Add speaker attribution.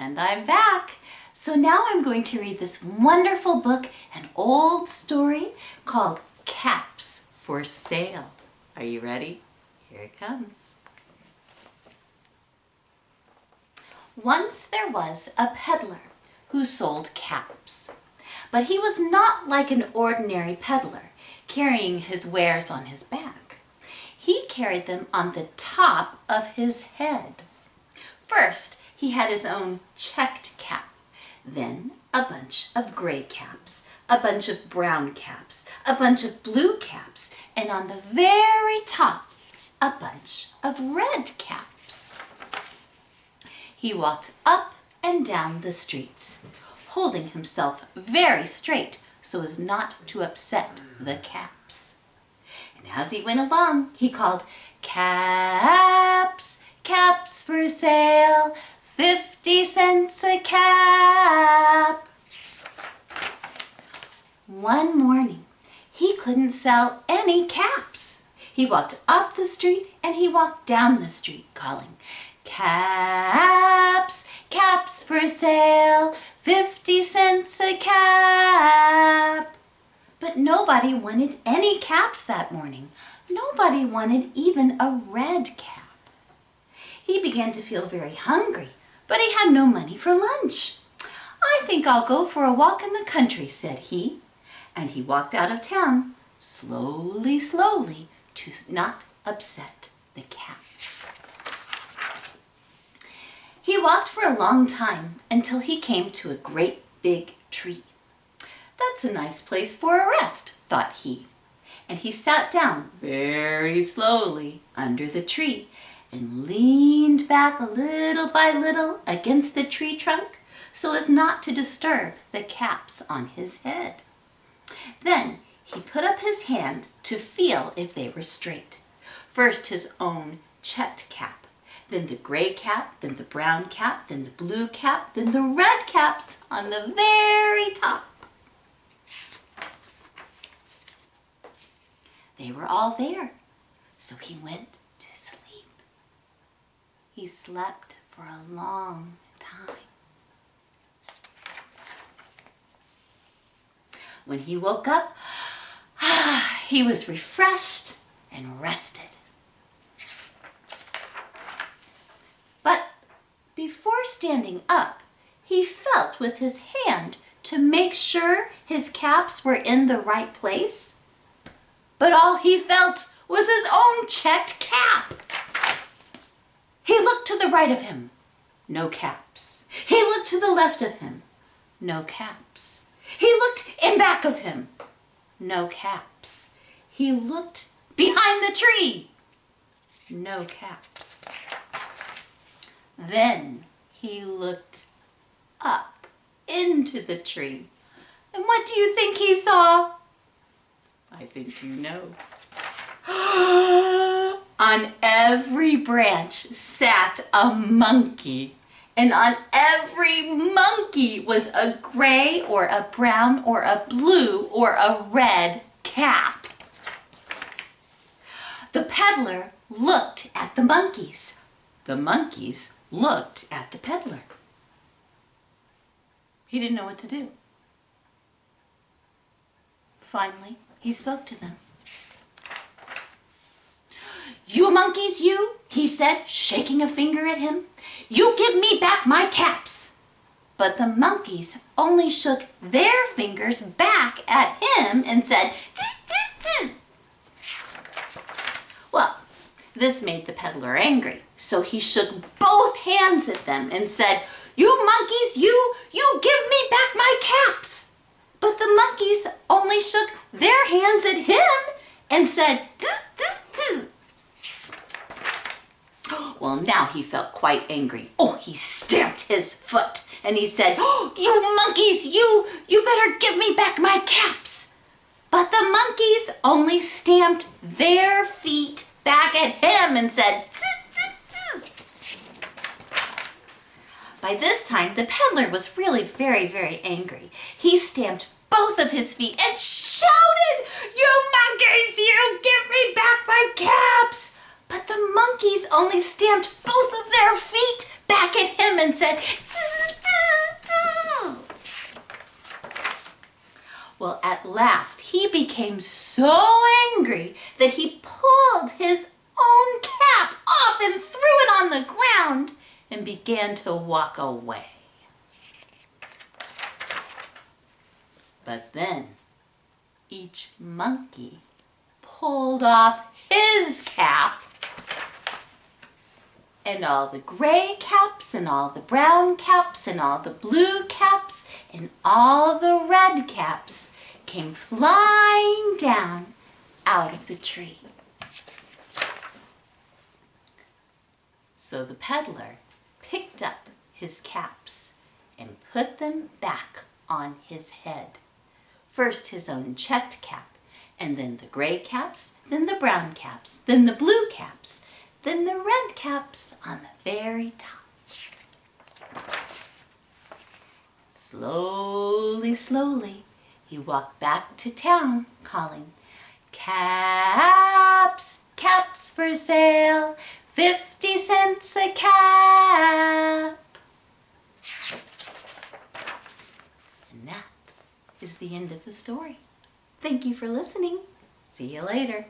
Speaker 1: And I'm back. So now I'm going to read this wonderful book, an old story called Caps for Sale. Are you ready? Here it comes. Once there was a peddler who sold caps. But he was not like an ordinary peddler, carrying his wares on his back. He carried them on the top of his head. First, he had his own checked cap, then a bunch of gray caps, a bunch of brown caps, a bunch of blue caps, and on the very top, a bunch of red caps. He walked up and down the streets, holding himself very straight so as not to upset the caps. And as he went along, he called, "Caps, caps for sale, 50 cents a cap." One morning, he couldn't sell any caps. He walked up the street and he walked down the street calling, "Caps, caps for sale, 50 cents a cap." But nobody wanted any caps that morning. Nobody wanted even a red cap. He began to feel very hungry, but he had no money for lunch. "I think I'll go for a walk in the country," said he. And he walked out of town, slowly, slowly, to not upset the caps. He walked for a long time until he came to a great big tree. "That's a nice place for a rest," thought he. And he sat down very slowly under the tree and leaned back little by little against the tree trunk so as not to disturb the caps on his head. Then he put up his hand to feel if they were straight. First his own checked cap, then the gray cap, then the brown cap, then the blue cap, then the red caps on the very top. They were all there, so he went to sleep. He slept for a long time. When he woke up, he was refreshed and rested. But before standing up, he felt with his hand to make sure his caps were in the right place. But all he felt was his own checked cap. He looked to the right of him, no caps. He looked to the left of him, no caps. He looked in back of him, no caps. He looked behind the tree, no caps. Then he looked up into the tree. And what do you think he saw? I think you know. On every branch sat a monkey, and on every monkey was a gray or a brown or a blue or a red cap. The peddler looked at the monkeys. The monkeys looked at the peddler. He didn't know what to do. Finally, he spoke to them. "You monkeys, you," he said, shaking a finger at him. "You give me back my caps." But the monkeys only shook their fingers back at him and said, "Tss, tss, tss." Well, this made the peddler angry, so he shook both hands at them and said, "You monkeys, you give me back my caps." But the monkeys only shook their hands at him and said, "Tss, tss, tss." Well, now he felt quite angry. Oh, he stamped his foot and he said, "You monkeys, you better give me back my caps." But the monkeys only stamped their feet back at him and said, "Tss, tss, tss." By this time, the peddler was really very, very angry. He stamped both of his feet and shouted, "You monkeys, you give me back my caps." But the monkeys only stamped both of their feet back at him and said, "Tss, Well, at last he became so angry that he pulled his own cap off and threw it on the ground and began to walk away. But then each monkey pulled off his cap, and all the gray caps and all the brown caps and all the blue caps and all the red caps came flying down out of the tree. So the peddler picked up his caps and put them back on his head. First his own checked cap, and then the gray caps, then the brown caps, then the blue caps, then the red caps on the very top. Slowly, slowly, he walked back to town calling, "Caps, caps for sale, 50 cents a cap." And that is the end of the story. Thank you for listening. See you later.